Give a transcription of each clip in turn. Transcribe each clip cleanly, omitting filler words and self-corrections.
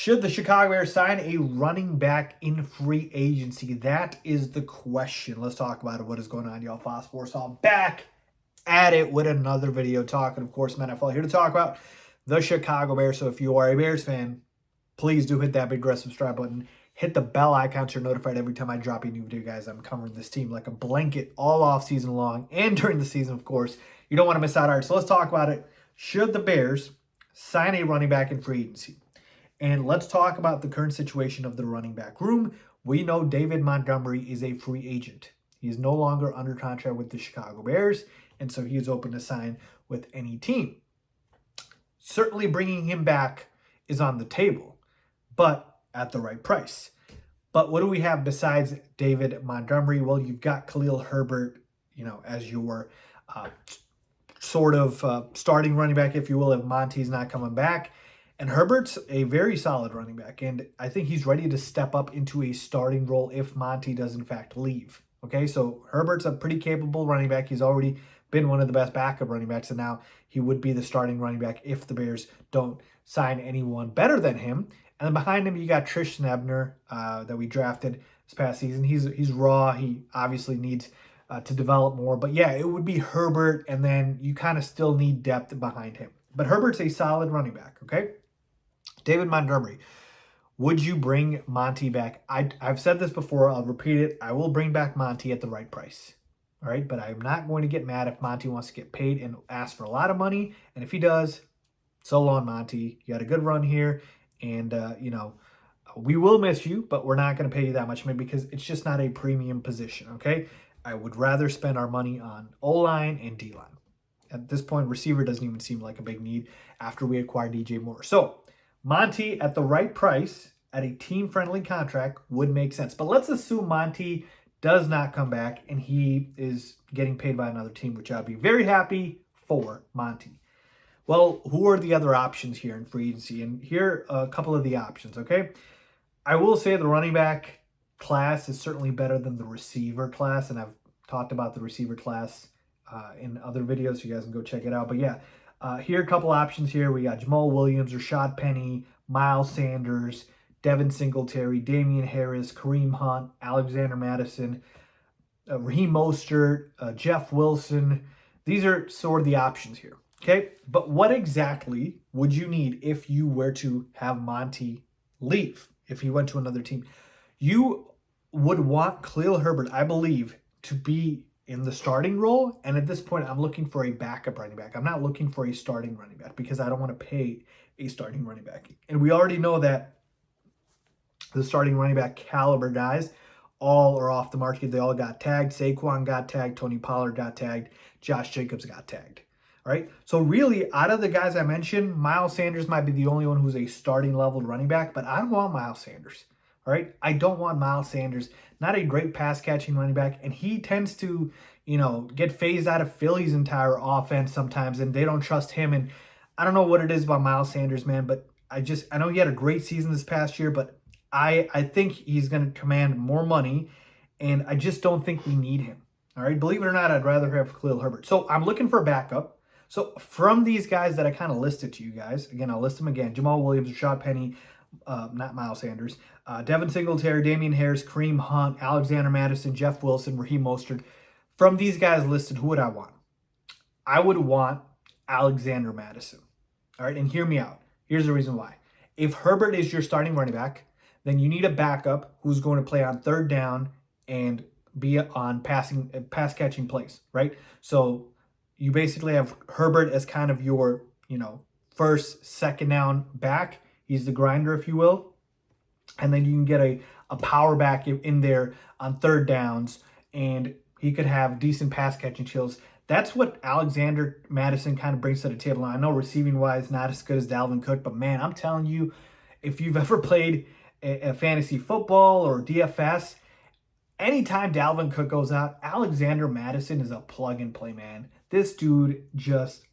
Should the Chicago Bears sign a running back in free agency? That is the question. Let's talk about it. What is going on, y'all? Faiz Sports. I'm back at it with another video talking, of course, NFL. Here to talk about the Chicago Bears. So if you are a Bears fan, please do hit that big red subscribe button. Hit the bell icon so you're notified every time I drop a new video, guys. I'm covering this team like a blanket all off season long and during the season, of course. You don't want to miss out. All right, so let's talk about it. Should the Bears sign a running back in free agency? And let's talk about the current situation of the running back room. We know David Montgomery is a free agent. He is no longer under contract with the Chicago Bears, and so he is open to sign with any team. Certainly bringing him back is on the table, but at the right price. But what do we have besides David Montgomery? Well, you've got Khalil Herbert, as your starting running back, if you will, if Monty's not coming back. And Herbert's a very solid running back, and I think he's ready to step up into a starting role if Monty does in fact leave. Okay, so Herbert's a pretty capable running back. He's already been one of the best backup running backs, and now he would be the starting running back if the Bears don't sign anyone better than him. And then behind him, you got Tristan Ebner that we drafted this past season. He's raw. He obviously needs to develop more. But yeah, it would be Herbert, and then you kind of still need depth behind him. But Herbert's a solid running back, okay? David Montgomery, would you bring Monty back? I've said this before. I'll repeat it. I will bring back Monty at the right price. All right, but I'm not going to get mad if Monty wants to get paid and ask for a lot of money. And if he does, so long, Monty. You had a good run here. And, we will miss you, but we're not going to pay you that much money because it's just not a premium position, okay? I would rather spend our money on O-line and D-line. At this point, receiver doesn't even seem like a big need after we acquired DJ Moore. So, Monty at the right price at a team-friendly contract would make sense. But let's assume Monty does not come back and he is getting paid by another team, which I'd be very happy for Monty. Well, who are the other options here in free agency? And here are a couple of the options, okay? I will say the running back class is certainly better than the receiver class, and I've talked about the receiver class in other videos, so you guys can go check it out. But yeah, here are a couple options here. We got Jamal Williams, Rashad Penny, Miles Sanders, Devin Singletary, Damian Harris, Kareem Hunt, Alexander Madison, Raheem Mostert, Jeff Wilson. These are sort of the options here, okay? But what exactly would you need if you were to have Monty leave, if he went to another team? You would want Khalil Herbert, I believe, to be in the starting role, and at this point, I'm looking for a backup running back. I'm not looking for a starting running back because I don't want to pay a starting running back. And we already know that the starting running back caliber guys all are off the market. They all got tagged. Saquon got tagged. Tony Pollard got tagged. Josh Jacobs got tagged. All right. So really, out of the guys I mentioned, Miles Sanders might be the only one who's a starting level running back, but I don't want Miles Sanders. All right. I don't want Miles Sanders. Not a great pass catching running back. And he tends to, get phased out of Philly's entire offense sometimes, and they don't trust him. And I don't know what it is about Miles Sanders, man, but I know he had a great season this past year, but I think he's going to command more money, and I just don't think we need him. All right. Believe it or not, I'd rather have Khalil Herbert. So I'm looking for a backup. So from these guys that I kind of listed to you guys, again, I'll list them again: Jamal Williams, Rashad Penny, not Miles Sanders, Devin Singletary, Damian Harris, Kareem Hunt, Alexander Madison, Jeff Wilson, Raheem Mostert. From these guys listed, who would I want? I would want Alexander Madison. All right, and hear me out. Here's the reason why. If Herbert is your starting running back, then you need a backup who's going to play on third down and be on pass catching plays, right? So you basically have Herbert as kind of your, first, second down back. He's the grinder, if you will. And then you can get a power back in there on third downs, and he could have decent pass catching skills. That's what Alexander Madison kind of brings to the table. Now, I know receiving-wise, not as good as Dalvin Cook, but man, I'm telling you, if you've ever played a fantasy football or DFS, anytime Dalvin Cook goes out, Alexander Madison is a plug-and-play, man. This dude just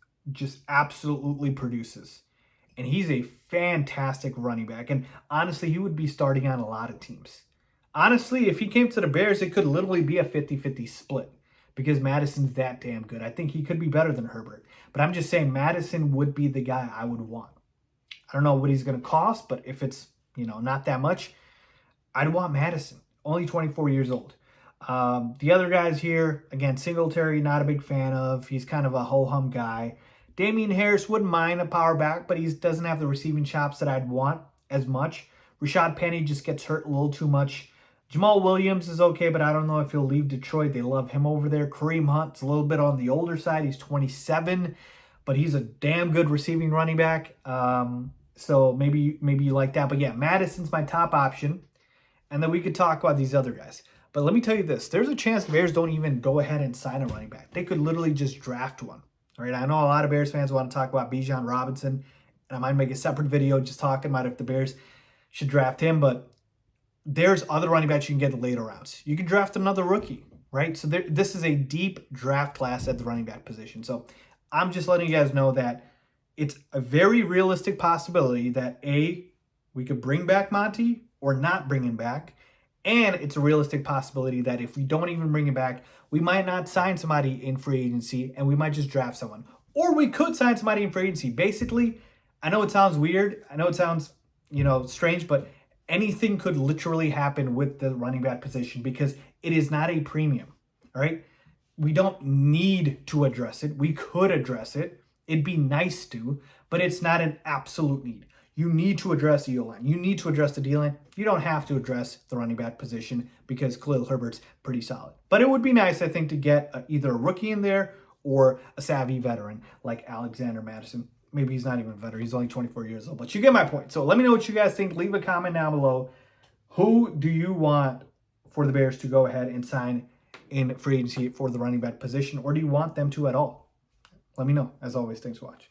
absolutely produces. And he's a fantastic running back. And honestly, he would be starting on a lot of teams. Honestly, if he came to the Bears, it could literally be a 50-50 split because Madison's that damn good. I think he could be better than Herbert. But I'm just saying Madison would be the guy I would want. I don't know what he's going to cost, but if it's not that much, I'd want Madison, only 24 years old. The other guys here, again, Singletary, not a big fan of. He's kind of a ho-hum guy. Damian Harris wouldn't mind a power back, but he doesn't have the receiving chops that I'd want as much. Rashad Penny just gets hurt a little too much. Jamal Williams is okay, but I don't know if he'll leave Detroit. They love him over there. Kareem Hunt's a little bit on the older side. He's 27, but he's a damn good receiving running back. So maybe you like that. But yeah, Madison's my top option. And then we could talk about these other guys. But let me tell you this. There's a chance the Bears don't even go ahead and sign a running back. They could literally just draft one. All right, I know a lot of Bears fans want to talk about Bijan Robinson. And I might make a separate video just talking about if the Bears should draft him. But there's other running backs you can get in the later rounds. You can draft another rookie, right? So this is a deep draft class at the running back position. So I'm just letting you guys know that it's a very realistic possibility that we could bring back Monty or not bring him back. And it's a realistic possibility that if we don't even bring him back, we might not sign somebody in free agency and we might just draft someone. Or we could sign somebody in free agency. Basically, I know it sounds weird. I know it sounds, strange, but anything could literally happen with the running back position because it is not a premium, all right? We don't need to address it. We could address it. It'd be nice to, but it's not an absolute need. You need to address the O-line. You need to address the D-line. You don't have to address the running back position because Khalil Herbert's pretty solid. But it would be nice, I think, to get either a rookie in there or a savvy veteran like Alexander Madison. Maybe he's not even a veteran. He's only 24 years old. But you get my point. So let me know what you guys think. Leave a comment down below. Who do you want for the Bears to go ahead and sign in free agency for the running back position? Or do you want them to at all? Let me know. As always, thanks for watching.